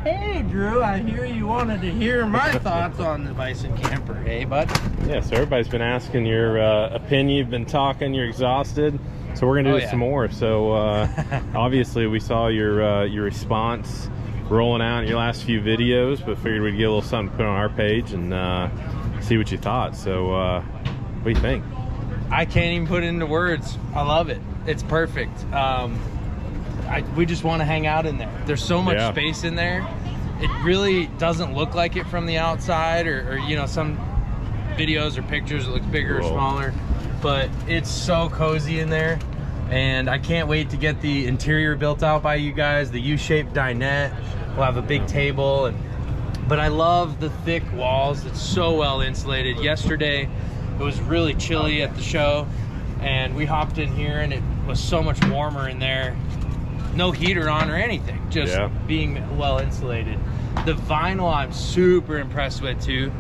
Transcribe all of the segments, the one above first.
Hey, Drew, I hear you wanted to hear my thoughts on the Bison camper. Hey, bud. Yeah, so everybody's been asking your opinion. You've been talking, you're exhausted. So we're gonna do some more. So obviously we saw your response rolling out in your last few videos, but figured we'd get a little something to put on our page and see what you thought. So what do you think? I can't even put it into words. I love it. It's perfect. We just want to hang out in there. There's so much space in there. It really doesn't look like it from the outside, or you know, some videos or pictures it looks bigger or smaller, but it's so cozy in there. And I can't wait to get the interior built out by you guys. The U-shaped dinette. We'll have a big table, but I love the thick walls. It's so well insulated. Yesterday it was really chilly at the show, and we hopped in here and it was so much warmer in there. No heater on or anything, just being well insulated. The vinyl I'm super impressed with too.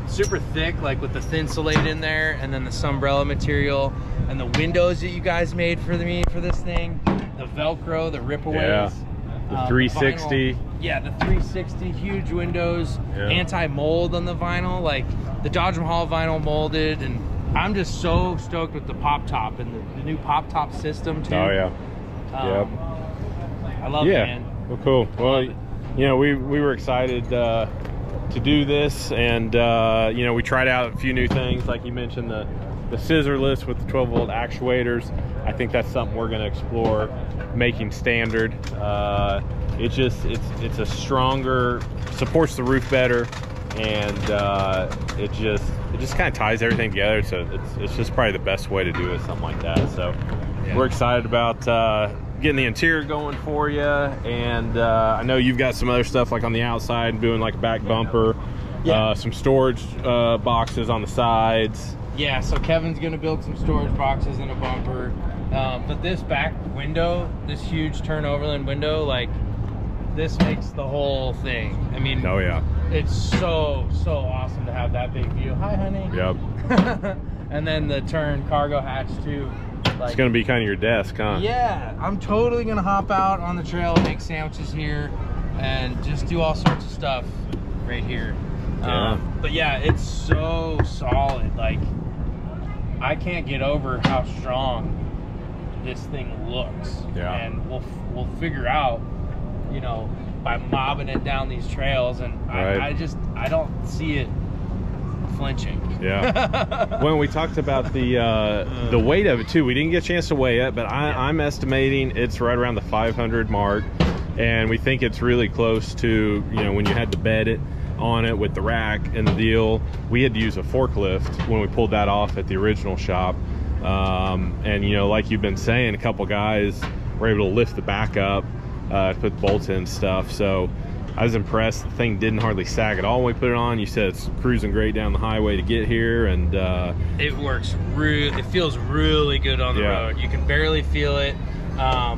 Super thick, like with the thin Insulated in there, and then the Sunbrella material, and the windows that you guys made for me for this thing. The Velcro, the ripaways. The 360. The 360, huge windows, anti-mold on the vinyl, like the Dodge Mahal vinyl molded, and I'm just so stoked with the pop top and the new pop top system too. Oh yeah. I love it, man. Well, cool. Well, you know, we were excited to do this, and you know, we tried out a few new things, like you mentioned, the scissorless with the 12-volt actuators. I think that's something we're going to explore making standard. It's a stronger, supports the roof better, and it just kind of ties everything together. So it's just probably the best way to do it, something like that. So we're excited about getting the interior going for you, and I know you've got some other stuff like on the outside, doing like a back bumper, some storage boxes on the sides. Yeah, so Kevin's gonna build some storage boxes and a bumper, but this back window, this huge turn Overland window, like this makes the whole thing. I mean, it's so awesome to have that big view. Hi, honey. Yep. And then the turn cargo hatch too. Like, it's gonna be kind of your desk, huh? Yeah, I'm totally gonna hop out on the trail, make sandwiches here, and just do all sorts of stuff right here. But yeah, it's so solid. Like, I can't get over how strong this thing looks. And we'll figure out, you know, by mobbing it down these trails, and I don't see it flinching. When we talked about the weight of it too, we didn't get a chance to weigh it, but I'm estimating it's right around the 500 mark, and we think it's really close to, you know, when you had to bed it on it with the rack and the deal. We had to use a forklift when we pulled that off at the original shop, and you know, like you've been saying, a couple guys were able to lift the back up, put bolts in and stuff. So I was impressed. The thing didn't hardly sag at all when we put it on. You said it's cruising great down the highway to get here, and it works really, it feels really good on the road. You can barely feel it. I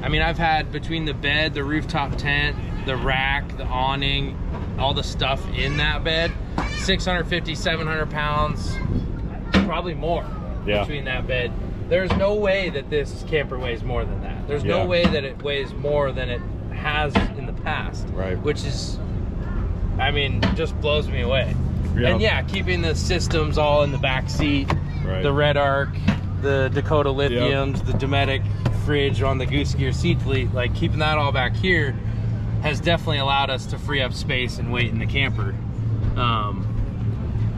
mean, I've had, between the bed, the rooftop tent, the rack, the awning, all the stuff in that bed, 650, 700 pounds, probably more between that bed. There's no way that this camper weighs more than that. There's no way that it weighs more than it has in the past, which is, I mean, just blows me away. And keeping the systems all in the back seat, the Red Arc, the Dakota Lithiums, the Dometic fridge on the Goose Gear seat fleet, like keeping that all back here has definitely allowed us to free up space and weight in the camper.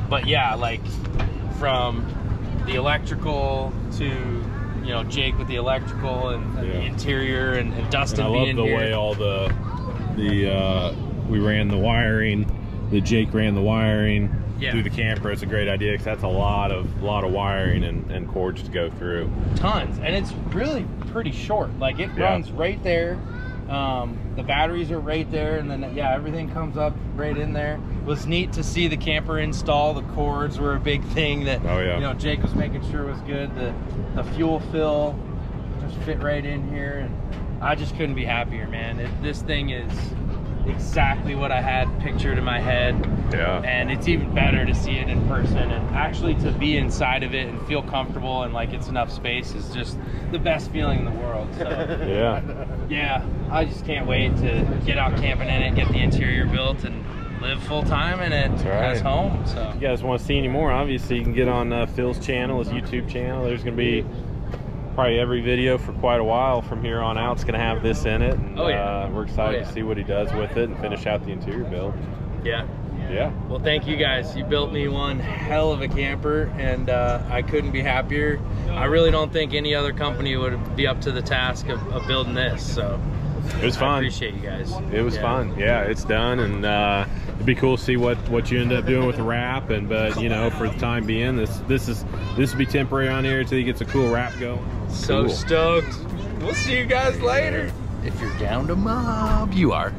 But yeah, like from the electrical to, you know, Jake with the electrical and the interior, and Dustin being here. I love the way all we ran the wiring, Jake ran the wiring through the camper. It's a great idea, because that's a lot of wiring and cords to go through. Tons, and it's really pretty short. Like, it runs right there. The batteries are right there, and then everything comes up right in there. It was neat to see the camper install. The cords were a big thing that you know, Jake was making sure was good. The fuel fill just fit right in here, and I just couldn't be happier, man. This thing is exactly what I had pictured in my head. And it's even better to see it in person, and actually to be inside of it and feel comfortable and like it's enough space is just the best feeling in the world. So Yeah, I just can't wait to get out camping in it, get the interior built, and live full time in it as home. So if you guys want to see any more, obviously you can get on Phil's channel, his YouTube channel. There's going to be probably every video for quite a while from here on out. It's going to have this in it, and we're excited to see what he does with it and finish out the interior build. Yeah. Yeah. Well, thank you guys. You built me one hell of a camper, and I couldn't be happier. I really don't think any other company would be up to the task of building this. So it was fun. I appreciate you guys. It was fun. Yeah, it's done, and it'd be cool to see what you end up doing with the wrap. And but you know, for the time being, this will be temporary on here until you get a cool wrap going. So stoked. We'll see you guys later. If you're down to mob, you are.